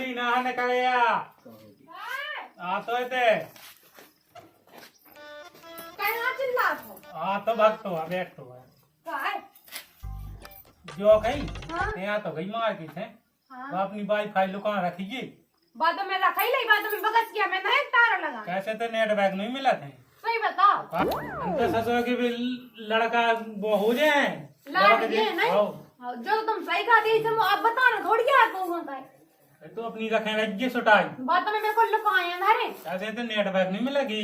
वाली नहाने का गया तो थे तो भक्त हुआ बैठ हुआ जो कहीं यहाँ तो गई मार्केट है तो अपनी वाईफाई लुका रखिए बाद में रखा ही नहीं, बाद में बगस किया मैं नहीं तार लगा कैसे तो नेट बैग नहीं मिला थे सही बताओ उनके ससुर की भी लड़का वो हो जाए जो तुम सही कहा दी तुम अब बताना थोड़ी क्या तो अपनी रखे रज्जे सुटाई बात में मेरे को लुकाए घरे कैसे तो नेट बैग नहीं मिलेगी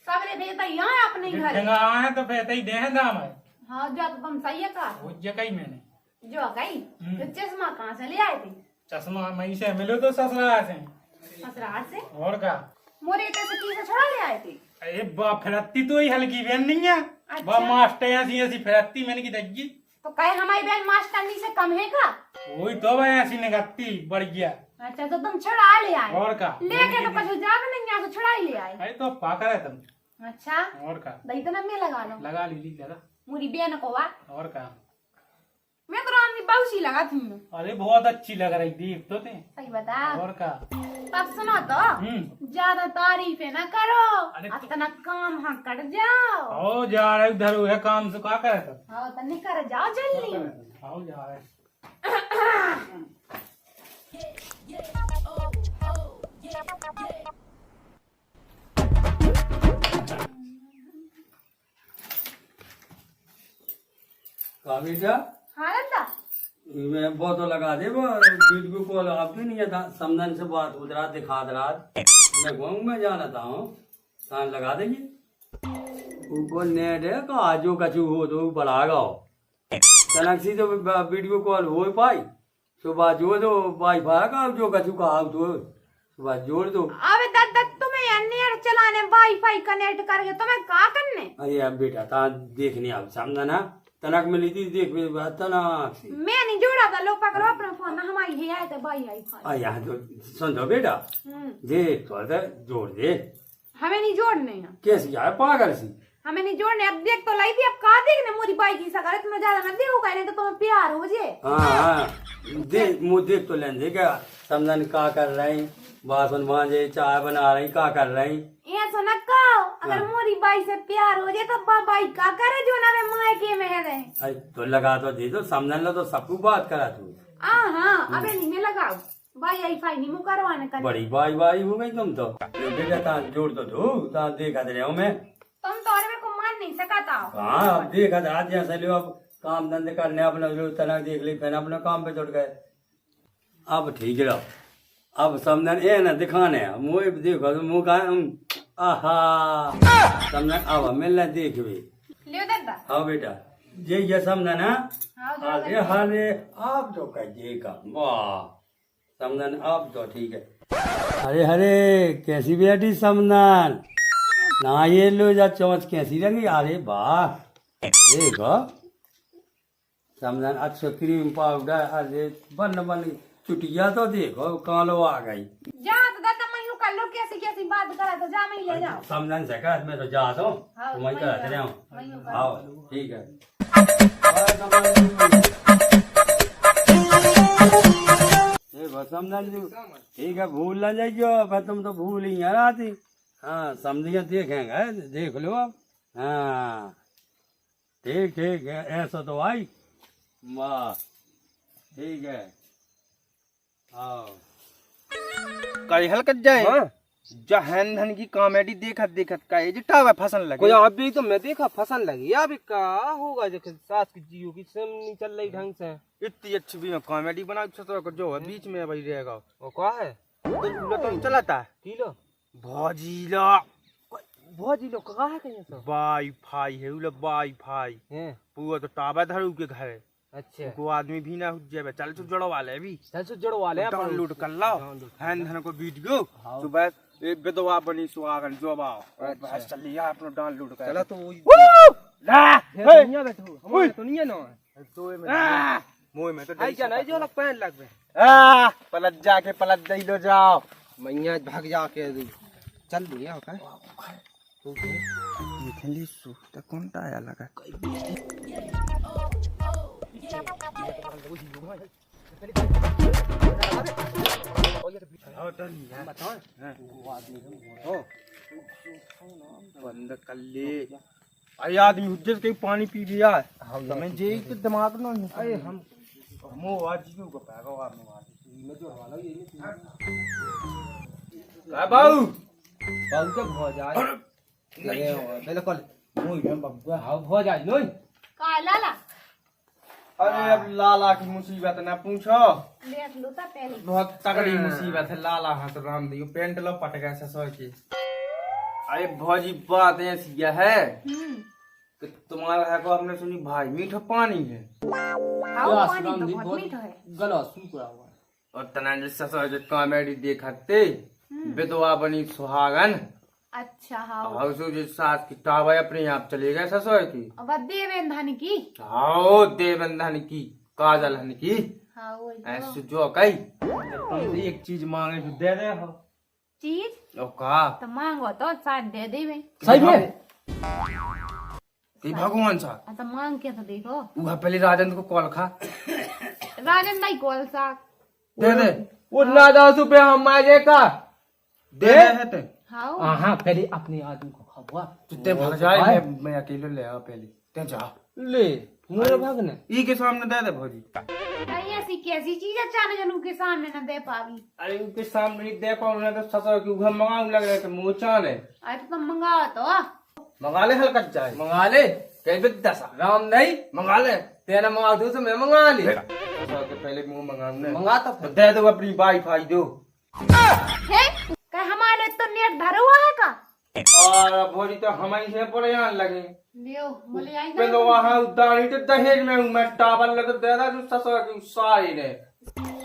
सबरे देता यहाँ है अपने घर है तो पैसे ही दे दाम है हाँ जो तो तुम सही है कहा वो कही मैंने जो कही तो चश्मा कहाँ से ले आए थे चश्मा मई से मिलो तो ससुराल से ससुराल से और का मोरे से की से छुड़ा ले आए थे अरे बा फिरती तो ही हल्की बहन नहीं है बा मास्टर ऐसी ऐसी फिरती मैंने की दगी तो कहे हमारी बहन मास्टरनी से कम है का वही तो भाई ऐसी निगत्ती बढ़ गया अच्छा तो तुम छुड़ा ले आए और का लेके तो कुछ जाग नहीं यहाँ से छुड़ा ही ले आए अरे तो पाकर है तुम अच्छा और का दही तो ना मैं लगा लो लगा ली लगा मुरी बहन को वा और का मैं तो राम की बाउसी लगा थी अरे बहुत अच्छी लग रही थी तो थे सही बता और का अब सुनो तो ज्यादा तारीफे ना करो इतना काम हाँ कर जाओ आओ जा रहे उधर है काम से क्या करे तुम हाँ तो नहीं कर जाओ जल्दी आओ जा रहे काबिजा हाँ लता मैं बहुत तो लगा दे वो वीडियो कॉल आपकी नहीं था समझन से बात उधरा दिखा दरा मैं कहूँ मैं जाना था हूँ लगा देंगे ऊपर नेट है का जो कछु हो तो बढ़ागा हो कनक सी तो वीडियो कॉल हो पाई सुबह जो दो वाईफाई का जो कछु कहा तो सुबह जोड़ दो अबे दादा तुम्हें नेट चलाने वाईफाई कनेक्ट करके तुम्हें क्या करने अरे अब बेटा ता देखने अब समझा ना तनक मिली थी देख तनक से मैं नहीं जोड़ा था लो पकड़ो अपना फोन ना हमारी है आए थे भाई आई यहाँ तो सुन दो बेटा देख तो जोड़ दे हमें नहीं जोड़ने हैं कैसी है पागल सी हमें नहीं जोड़ने अब देख तो लाई थी अब कहा देखने मोरी बाई की सगाई तुम्हें ज्यादा ना देखो कहने तो तुम्हें प्यार हो जे हाँ देख मुँह देख तो लेन दे क्या समझन का कर रही बासन मांझे चाय बना रही का कर रही ये सुना कहो अगर मोरी बाई से प्यार हो जाए तो बाई का करे जो ना वे मायके में है रहे अरे तो लगा तो दे दो समझन लो तो सबको बात करा तू हाँ अबे नहीं मैं लगाओ भाई आई फाई नहीं मुँह करवाने का बड़ी बाई बाई हो गई तुम तो बेटा जोड़ तो दो देखा दे रहा हूँ मैं तुम तो और मेरे को मान नहीं सका हाँ अब देखा था आज यहाँ से लो अब काम धंधे करने अपना जो तनक देख ली फिर अपने काम पे जुट गए अब ठीक रहो अब समझन ए ना दिखाने मुँह देखो तो मुँह का आहा समझन अब मिलना देख भी लियो दादा हाँ बेटा ये समझन है हाँ अरे हारे आप तो कहिए का वाह समझन अब तो ठीक है अरे हरे कैसी बेटी समझन ना ये लो जा चौंच कैसी रंगी अरे वाह देखो समझन अच्छा क्रीम पाउडर अरे बन चुटिया तो देखो कालो आ गई जा तो दादा मैं यूं कर लो कैसी कैसी बात करा तो जा मैं ही ले जाओ समझन से कहा मैं तो जाता हूँ हाँ, मैं कहते रहा मैं यूं हूँ कर आओ ठीक है समझन जी ठीक है भूल ना जाइयो पर तुम तो भूल ही है आती हाँ समझिए देखेंगे देख लो अब हाँ ठीक ठीक है ऐसा तो आई वाह ठीक है आओ कई हलकत जाए जहन धन की कॉमेडी देखत देखत का ये टावा फसल लगे कोई अभी तो मैं देखा फसल लगी अभी का होगा जो सास की जियो की सिम नहीं चल रही ढंग से इतनी अच्छी भी कॉमेडी बना जो है बीच में वही रहेगा वो क्या है तो चलाता है किलो भौजीला भौजीलो कहाँ है कहीं से वाईफाई है उला वाईफाई हैं पूरा तो टावर धरू के घर अच्छा को आदमी भी ना जाए चल तो जड़ो वाले भी चल सो जड़ो वाले डाउनलोड कर लो हैन धन को वीडियो सुबह एक विधवा बनी सुहागन जोबाओ बस चल लिया अपना डाउनलोड कर चला तो ला दुनिया बैठो हमारे तो नहीं है ना मोय में तो आई क्या नहीं जो लग पहन लग पे पलट जाके पलट दई लो जाओ मैया भाग जाके चल दिया का निकली सु त कौन आया लगा बताओ बंद कर ले। अरे आदमी हुज्जत कहीं पानी पी लिया हमें जे के दिमाग ना अरे हम आज क्यों को पाएगा आपने बाबू बहुत हो जाए लगे बिल्कुल मुई में बब्बा हाउ हो जाए नहीं का लाला अरे अब लाला की मुसीबत न पूछो देख लो ता पहले बहुत तगड़ी मुसीबत है लाला हाथ राम दियो पेंट लो पट गया ससुर की। अरे भौजी बात ऐसी है कि तुम्हारा है को आपने सुनी भाई मीठा पानी है हाउ पानी तो बहुत मीठा है गला सूखा हुआ और तना ससुर जो कॉमेडी देखते विधवा बनी सुहागन अच्छा हाउ हाउ सो जो सास की टावा अपने आप चले गए ससुर की अब देवेंधन की हाओ देवंधन की काजल हन की हाउ ऐसे जो कई तुमसे एक चीज मांगे तो दे दे हो चीज ओ का तो मांगो तो साथ दे देवे सही में कि भगवान सा तो मांग के तो देखो वह पहले राजन को कॉल खा राजन भाई कोल सा दे दे वो ना 10 रुपए हम मांगे का दे है ते हाउ हां पहले अपने आदमी को खबवा तुते भाग जाए मैं अकेले ले आ पहले ते जा ले मोरे भागने ई के सामने दे दे भौजी नहीं ऐसी कैसी चीज अचानक जनू के सामने न दे पावी अरे उनके सामने नहीं दे पाऊं ना तो ससुर की उघा मंगाऊं लग रहा है कि मुंह चान है अरे तो तुम मंगाओ तो मंगा ले हल्का चाय मंगा ले कह दसा राम नहीं मंगा ले तेरा मंगा दो तो मैं मंगा ली ससुर के पहले मुंह मंगाऊं मंगा तो तो दे दो अपनी वाईफाई दो है क्या हमारे तो नेट धरा हुआ है का और भौजी तो हमारी से परेशान लगे लियो बोले आई पे तो वहां उदानी तो दहेज में हूं मैं टावल लगा दे रहा जो ससुर की सारी ने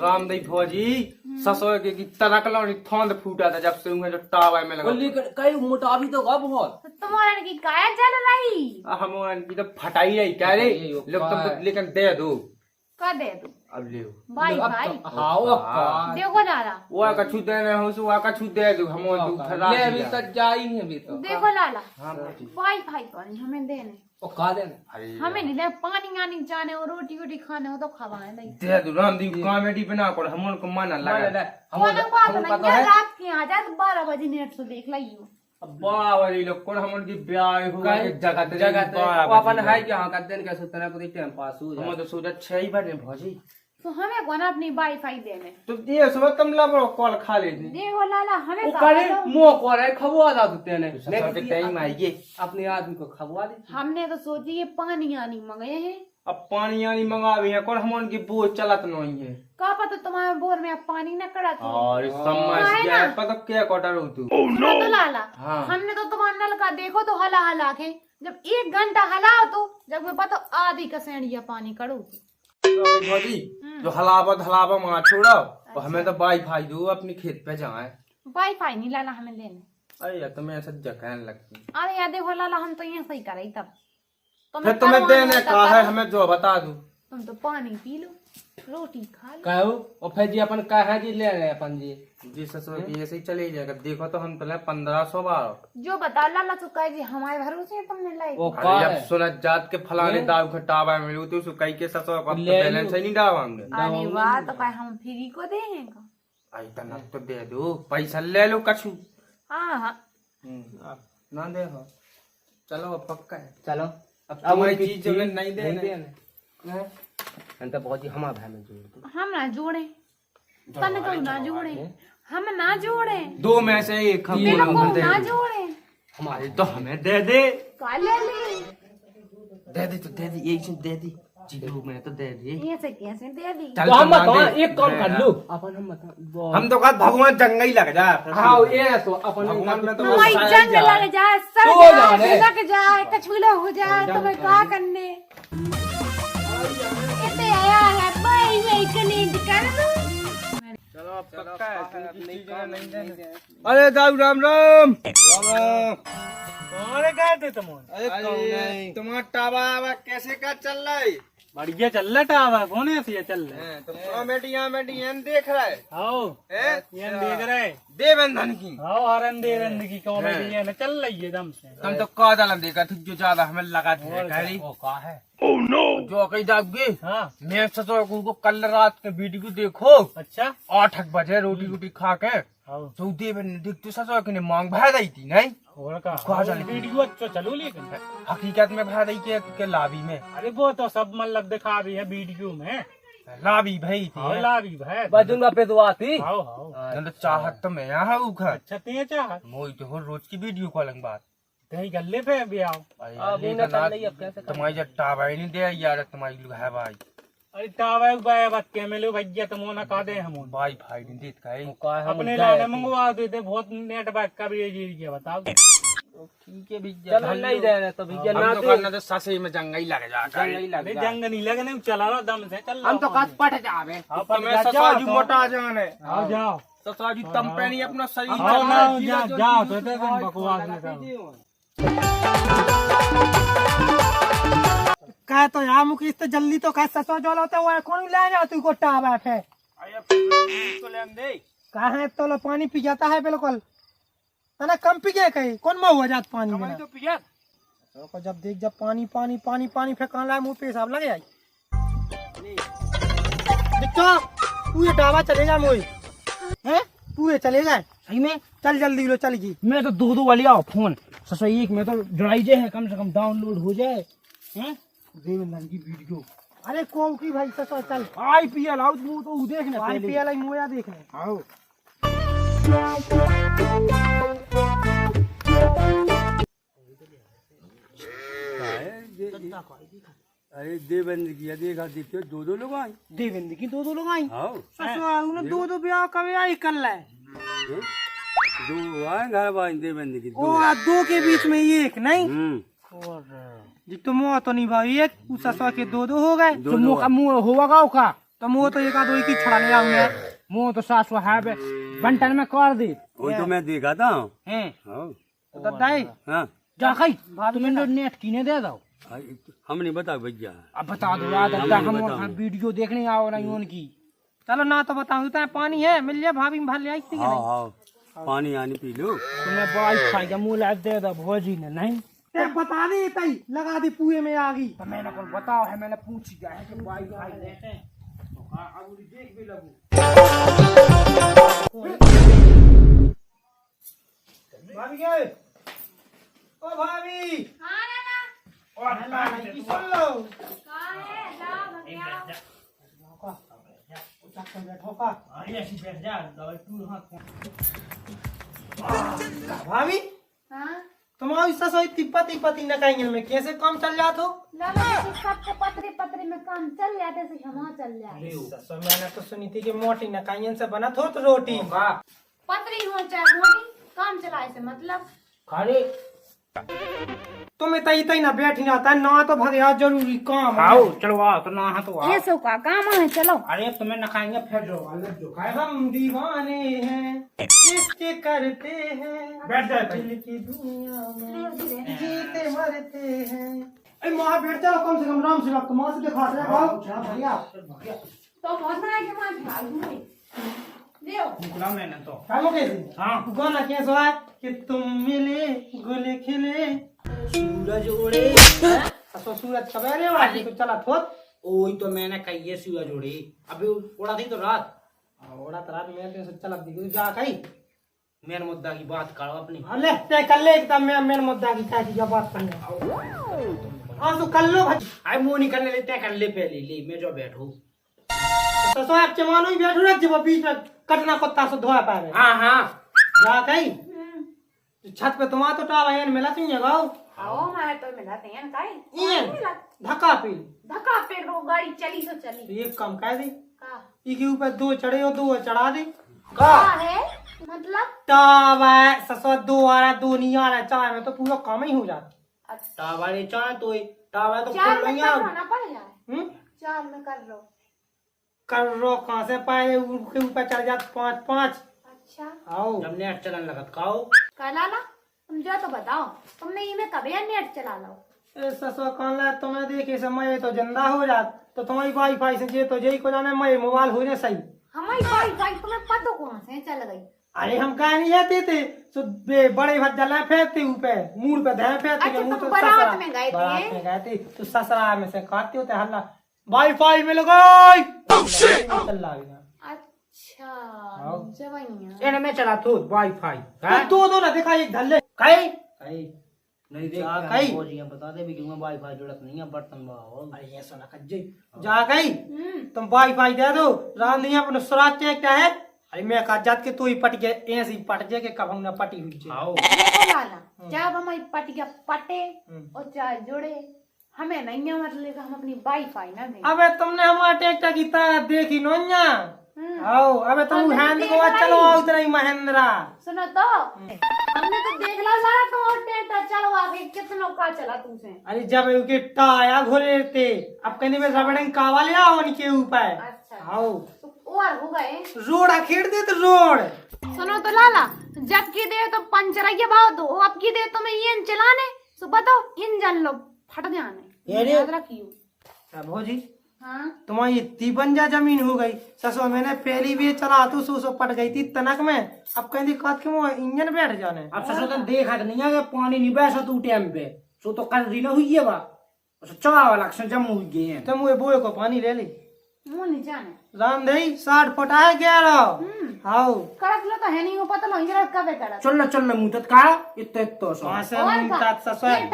रामदेव भौजी ससुर की तरक लौनी थोंद फूटा था जब से उन्हें जो टावा में लगा बोली कई मोटा भी तो गा बहुत तो तुम्हारे की काया जल रही हम उनकी तो फटाई रही क्या रे लोग तुम तो लेकिन दे दो का दे दो अब ले भाई भाई हाओ का देखो लाला वो कछु देने हो सो वो कछु दे दो हम वो खरा ले अभी तक जा ही नहीं अभी तो देखो लाला हां भौजी भाई भाई पानी हमें देने ओ का देना अरे हमें नहीं ले पानी आनी जाने और रोटी वोटी खाने हो तो खवाए नहीं दे दो रामदेव कॉमेडी बना कर हम उनको माना लगा कौन बात नहीं है रात के आ जा 12 बजे नेट से देख लाइयो अब बावरी लोग कौन हम उनकी ब्याह हुआ के जगह जगह वो अपन है कि हां का दिन के सुतना को टाइम पास हो हम तो सोचा 6 बजे भौजी तो हमें कौन अपनी वाईफाई देने तो ये सब तुम ला कॉल खा ले देखो लाला हमें वो करे मुंह को रे खबवा दा तू तेने के टाइम आएगी अपने आदमी को खबवा दे हमने तो सोची ये पानी आनी मंगाए हैं अब पानी आनी मंगावी है कौन हम उनकी बोझ चलत नहीं है का पता तुम्हारे बोर में अब पानी न कड़ा तो और समझ गया पता क्या क्वार्टर हो तू तो लाला हाँ। हमने तो तुम्हारा नल का देखो तो हला हला के जब 1 घंटा हलाओ तो जब मैं पता आधी कसेड़िया पानी करो भौजी जो हलावा मां छोड़ो तो हमें तो वाईफाई दो अपनी खेत पे जाए वाईफाई नहीं लाला हमें देने अरे यार तुम्हें ऐसा जगह लगती अरे यार देखो लाला हम तो यहाँ सही कर रही तब फिर तुम्हें देने का है हमें जो बता दो तुम तो पानी पी लो रोटी खा लो कहू और फिर जी अपन कहा जी ले रहे अपन जी ससुर की ऐसे ही चले जाएगा देखो तो हम पहले 1500 बार जो बता लाला तो कह जी हमारे भरोसे है तुमने लाई वो अरे का अब है सुना जात के फलाने दाव खटावा मिलू तो उसको कई के ससुर को ले बैलेंस ही नहीं डावांगे अरे वाह तो कह हम फ्री को देंगे आई तना तो दे दो पैसा ले लो कछु हाँ हाँ ना दे हो चलो अब पक्का है चलो अब तुम्हारी चीज जो नहीं देना हम तो बहुत ही हमारा भाई में जोड़ दो हम ना जोड़े तने को ना जोड़े हम ना जोड़े 2 में से एक हम मेरे को दोनों दे ना दे। जोड़े हमारे तो हमें दे दे काले ले तो दे दे एक दे दी जीरो में तो दे दी ऐसे कैसे दे दी चल तो हम ना बता दे। एक काम कर लो अपन हम बता हम तो कहा भगवान जंग ही लग जा हाँ ये तो अपन भगवान में तो वो हमारी साया जंग जा। लग जाए सर तो जाए जाने। लग जाए कछुला हो जाए तो मैं क्या करने इतने आया है भाई मैं कनेक्ट कर दूं चलो अब पक्का है तुमकी चीजें नहीं देना अरे दाऊ राम राम अरे गए थे तुम अरे तुम्हारा टावा आवा कैसे का चल रहा है बढ़िया चल रहा टावा कौन ऐसे चल रहा है तो कॉमेडी देख रहा है आओ हैं? ये देख रहे देवंधन की आओ हरन देरन की कॉमेडी है ना चल रही है दम से तुम तो कादल देखा थी जो ज्यादा हमें लगा थे कहली ओ का है जो कही जाओगे हाँ मैं ससुर को कल रात के वीडियो देखो अच्छा 8 बजे रोटी वोटी खा के हाँ तो देवेंद्र देख तो ससुर के ने मांग भर रही थी नहीं और का कहाँ चले? वीडियो अच्छा चलो लेकिन हकीकत में भर रही के लाभी में अरे वो तो सब मतलब दिखा भी है वीडियो में लाभी भाई थी हाँ लाभी भाई बजूंगा पे दुआ थी हाँ हाँ तो चाहत तो मैं यहाँ हूँ घर अच्छा ते चाह मोई तो हर रोज की वीडियो कॉलिंग बात कहीं गले पे भी आओ अभी ना चल रही, अब कैसे कर? तुम्हारी जब टावर नहीं दे यार तुम्हारी लोग है भाई अरे टावे बाय बात के मिलो भैया तुम ना का दे हम भाई भाई नहीं देत का है का हम अपने जाए लाने थे। मंगवा देते बहुत नेटवर्क का भी ये बताओ ठीक है भैया चलो नहीं दे रहे तो भैया हम ना तो दे। करना तो ससुर में जंग ही लग जाता है नहीं लग अरे रहा। जंग नहीं लगने चला रहा दम से चल हम तो कस पट जावे तो मैं ससुर जी मोटा जान है आओ जाओ ससुर जी तम पे नहीं अपना शरीर आओ ना जीवा जो जाओ जीव तो भाई बकवास खाना नहीं कीजिए। कह तो यार मुकेश तो जल्दी तो कह ससुर जो होता है वो कौन ले जा तू को टावा है आया तो ले दे कहा है तो लो पानी पी जाता है बिल्कुल तना कम पी गया कहीं कौन में हुआ जात पानी में तो पिया को जब देख जब पानी पानी पानी पानी फेंकने लगा मुंह पे साहब लगे आई देखो तू ये टावा चलेगा मोई हैं तू ये चलेगा सही में चल जल्दी लो चल गई मैं तो दो वाली आओ फोन ससुर एक में तो जुड़ाई जाए है कम से कम डाउनलोड हो जाए हैं देवेंद्र की वीडियो अरे कौन की भाई ससुर चल IPL आओ वो तो देखने पानी पहले पिया लाई मोया देखने आओ अरे देवेंद्र की देखा देखते दो दो लोग आए देवेंद्र की दो लोग आई हाँ ससुर उन्हें दो ब्याह कभी आई कर ले दो आए घर वाले देवेंद्र की ओ दो के बीच में एक नहीं हम्म जी तो मुँह तो नहीं भाई एक उस ससुर के दो हो गए तो मुंह का मुंह हुआ गाँव का तो मुँह तो एक आध ही छड़ा ले आऊंगे मुंह तो सासु है बंटन में कर दी वो तो मैं देखा था हैं हाँ तो दद्दाई हाँ जा कही तुम्हें नेट कीने दे दो हम नहीं बता भैया अब बता दो याद हम वीडियो देखने आओ रही उनकी चलो ना तो बताऊँ तो पानी है मिल जाए भाभी भर ले आई थी हाँ हाँ पानी आनी पी लो तुम्हें वाईफाई का मुंह लाइट दे दो भोजी ने नहीं बता दे तई लगा दी पुए में आ गई तो मैंने को बताओ है मैंने पूछ दिया है कि वाईफाई देते हैं तो अब देख भी लगू भाभी गए ओ भाभी हाँ नाना और लाला की सुन लो कहाँ है लाओ भैया बैठो का भाभी हाँ तुम्हारी ससुर तिब्बती पति न कहेंगे में कैसे काम चल जात हो लाला तो सबके पतरे पतरे में काम चल जाते से हम चल जाते ससुर मैंने तो सुनी थी कि मोटी न कहेंगे से बना थो तो रोटी पतरी हो चाहे मोटी काम चलाए से मतलब खाली तुम्हें तई तई ना बैठ जाता है ना तो भगया जरूरी काम है आओ चलो आओ तो ना तो आओ ये सो का काम है चलो अरे तुम्हें न खाएंगे फिर जो अलग जो खाए हम दीवाने हैं इसके करते हैं बैठ जाए दिल की दुनिया में जीते मरते हैं अरे वहाँ बैठ जाओ कम से कम राम से बात माँ से दिखा रहे हो भैया तो बहुत बड़ा के मां भाग दूंगी लियो निकला मैंने तो कामों कैसे हाँ गाना कैसा है कि तुम मिले गुल खिले सूरज उड़े तो सूरज सवेरे उड़ा तो चला थोत ओही तो मैंने कही है सूरज जोड़ी अभी उड़ा थी तो रात उड़ा तो रात में से चला दी जा कहीं मेन मुद्दा की बात करो अपनी ले तय कर ले एकदम मैं मेन मुद्दा की क्या चीज बात करने हाँ तो कर लो भाई आई मुंह नहीं करने लेते कर ले पहले ले मैं जो बैठू तो सो आप चमानो ही बैठो ना जब बीच में कटना कुत्ता से धोया पाए हाँ हाँ जा कहीं छत पे तुम तो टावा एन मिला तुम ये गाओ आओ मारे तो मिलाते हैं काई एन धक्का पी धक्का पे रो गाड़ी चली सो चली तो एक काम कह दी का इसके ऊपर दो चढ़े हो दो चढ़ा दी का है मतलब टावा ससुर दो आ रहा दो नहीं आ रहा चाय में तो पूरा काम ही हो जाता टावारे चाहे तो टावा तो चार खोल में नहीं कर आओ रो ना पड़ जाए चार में कर रो कर रो कहाँ से पाए उनके ऊपर चढ़ जाते पाँच पाँच अच्छा आओ जब नेट चलन लगत खाओ लाला तुम जो तो बताओ तुमने ये में कभी नेट चला लो ए ससुर कौन ला तुम्हें देखे से मैं तो जिंदा हो जात तो तुम्हारी वाईफाई से जे तो जई को जाने मैं मोबाइल हो जाए सही हमारी वाईफाई तुम्हें पता कौन से चल गई अरे हम कहा नहीं जाते थे तो बड़े भत जला फेंकते ऊपर मुंह पे धै फेंकते अच्छा, मुंह तुम तो बारात ससुरा- में गए थे? बारात में गए थे तो ससुरा में से काटते होते हल्ला वाईफाई मिल गई चल रहा है अच्छा जवाइयां एने में चला तो वाईफाई तो दो ना दिखा एक धल्ले कई नहीं देख कई बता दे भी क्यों वाईफाई जुड़त नहीं है बर्तन बाओ अरे ये सुना कज्जे जा गई तुम वाईफाई दे दो राम नहीं अपने सुराग के क्या है अरे मैं कहा जात के तू ही पट के ऐसे ही पट जे के कब हम ना पटी हुई छे देखो लाला जब हमारी पटिया पटे और चाहे जुड़े हमें नहीं है मतलब हम अपनी वाईफाई ना दें अबे तुमने हमारा ट्रैक्टर की तार देखी नोन्या आओ अबे तुम हैंड को चलो आओ इतना ही महिंद्रा सुनो तो हमने तो देख ला सारा तुम और ट्रैक्टर चलवा के कितनों का चला तुमसे अरे जब उनके टाया घोरे थे अब कहने में रबड़न कावा ले आओ उनके ऊपर अच्छा आओ तो और हो गए रोड अखेड़ दे तो रोड सुनो तो लाला जब की दे तो पंचर के भाव दो अब की दे तो मैं ये चलाने तो बताओ इंजन लो फट जाने याद रखियो भोजी हाँ तुम्हारी इतनी बंजा जमीन हो गई ससुर मैंने पहली भी चला तो सो पट गई थी तनक में अब कहीं दिक्कत क्यों इंजन बैठ जाने अब ससुर ने देखा नहीं है पानी नहीं बैसा तू टाइम पे सो तो कर दी ना हुई है बा चढ़ा वाला जम हो गए हैं तुम वो बोए को पानी ले ली मुंह नहीं जाने राम दही 60 फुटा है 11 आओ कड़क लो तो है नहीं वो पता लो इंजन कब है कड़क चल मुंह तक का इतने तो सो वहां से और मुंह का तात ससुर एक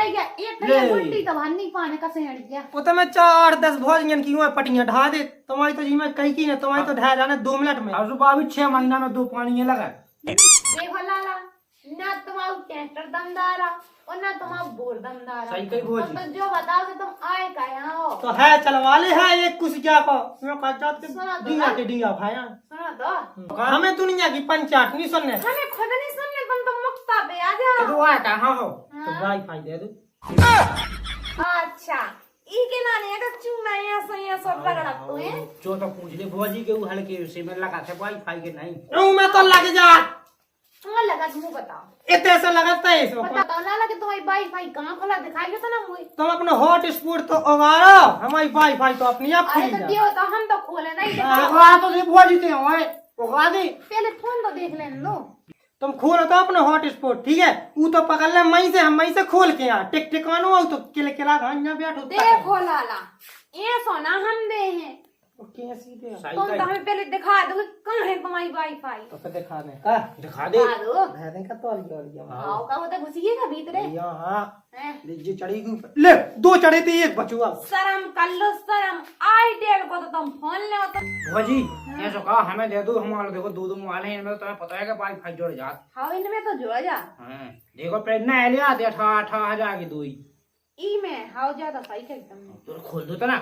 टैया गुंडी तो भन्नी पाने का से हट गया वो तो मैं 4-10 भोजन की हुआ पटियां ढा दे तुम्हारी तो जी मैं कही की ना तुम्हारी तो ढा जाने 2 मिनट में अब सुबह भी 6 महीना में 2 पानी ये लगा देखो लाला ना तुम्हारा ट्रैक्टर दमदारा और ना तुम्हारा बोर दमदारा सही कही भोजी। तो जो बताओ कि तुम आए का यहाँ हो तो है चलवा ले है एक कुछ क्या को मैं कहा जात के सुना तो डिंगा ना। के डिंगा भाया सुनो तो हमें दुनिया की पंचायत नहीं सुनने हमें खुद नहीं सुनने तुम तो मुक्ता पे आ जाओ तो आ कहां हो तो वाईफाई दे दो अच्छा ई के नाने का चूना या सैया सब रगड़ा तो है जो तो पूछ ले भोजी के हल्के से में लगा थे वाईफाई के नहीं मैं तो लग जा कहाँ लगा तुम बताओ इतने से लगाता है इसमें बताओ लाला कि तुम्हारी वाईफाई कहाँ खोला दिखाई तो ना मुझे तुम अपना हॉट स्पॉट तो उगाड़ो हमारी वाईफाई तो अपनी आप अरे खुली तो जा दियो तो हम तो खोले नहीं आ तो ये भोजी थे ओए उगा दे पहले फोन तो देख लेने दो तुम खोलो तो अपना हॉट स्पॉट ठीक है वो तो पकड़ ले मई से हम मई से खोल के यहाँ टिक टिकानो आओ तो किला यहाँ बैठो देखो लाला ये सोना हम दे हैं कैसी दे तुम तो हमें पहले दिखा दो कि कहाँ है तुम्हारी वाईफाई तो फिर दिखा दे दिखा दे दिखा दो भेदे का तो लिया आओ का होता घुसिएगा भीतरे यहाँ हैं? लीजिए चढ़ेगी ऊपर ले 2 चढ़े थे एक बचुआ शर्म कर लो शर्म आईटेल को तो तुम फोन ले तो भोजी ऐसा कहा हमें दे दो हमारे देखो 2 मोबाइल हैं इनमें तो तुम्हें पता है कि वाईफाई जुड़ जात हाँ इनमें तो जुड़ा जा हां देखो पहले नया ले आते 18,000 की 2 ई में हाउ ज्यादा सही कर तुमने तो खोल दो तो ना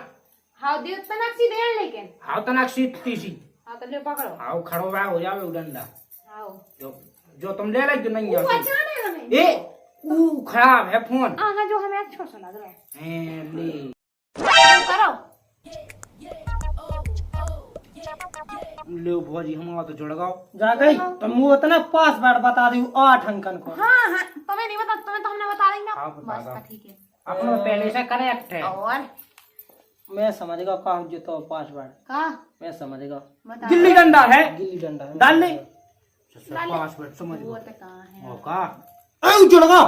हाउ दे तनक सी दे लेकिन हां तनक सीटी हाँ तो ले पकड़ो हां खड़ो बा हो जावे डंडा आओ जो तुम ले ले नहीं वो है बचाने हमें ए वो खराब है फोन हाँ जो हमें अच्छा सा लग रहा है ले करो लो भोजी हमारा तो जुड़ गओ जा गई तुम वो इतना पासवर्ड बता दी 8 अंकन को हाँ हाँ तुम्हें नहीं बता तुम्हें तो हमने बता देंगे हाँ, बता बस दो। तो ठीक है अपना पहले से कनेक्ट है और मैं समझेगा कहा जो तो पासवर्ड कहा मैं समझेगा बता गिल्ली डंडा है गिल्ली डंडा है डाल ले डाल ले। पासवर्ड समझ वो लो तो कहाँ है ओ का ए जुड़गा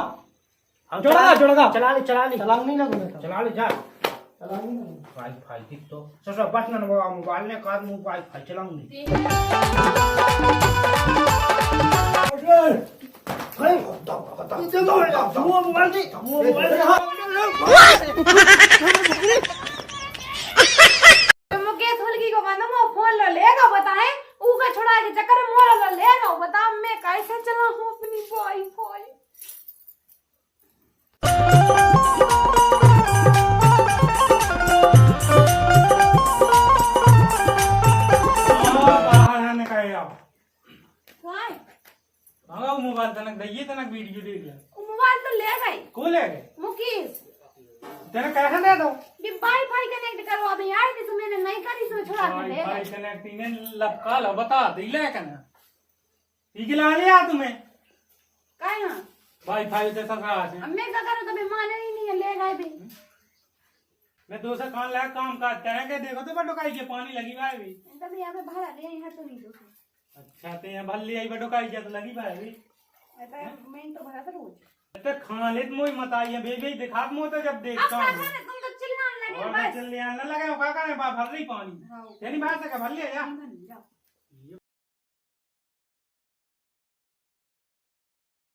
हाँ, जुड़गा चला ले चला नहीं ना गुना चला ले जा चला नहीं ना वाईफाई ठीक तो ससुर बस ना मोबाइल ने का वाईफाई चलाऊंगी मुकेश हुलकी को बंद मो फोन लो लेगा बताए ऊ का छोड़ा के चक्कर में मोरा लो लेगा बता मैं कैसे चला हूँ अपनी वाईफाई बाहर आने का है आप वाई भागा मोबाइल तनक दइए तनक वीडियो देख ले वो मोबाइल तो ले गई को ले गए मुकेश तेरे कैसे दे दो भी वाईफाई कनेक्ट करवा अभी यार थी तो मैंने नहीं करी तो छोड़ा के ले वाईफाई गई कनेक्टिंग ने लपका लो बता दे ले कना ठीक ला लिया तुम्हें काय हां वाईफाई से सका है अब मैं क्या करूं तो भी माने ही नहीं है ले गए भी मैं दूसरा कान लगा काम करते हैं कि देखो तो बडोकाई के पानी लगी भाई भी तभी यहाँ पे भाड़ा ले यहाँ तो नहीं दूसरी अच्छा ते यहाँ भल्ली आई बडोकाई के तो लगी भाई भी ऐसा मैं तो भरा था रोज तो खाने तो मोई मत आई बेबी दिखा मो तो जब अब देखता क्या हूँ करे तुम तो चिल्लाने लगे और बस चल लिया ना लगे का करे भर रही पानी हाँ तेरी बात है भर लिया जा नहीं, जाओ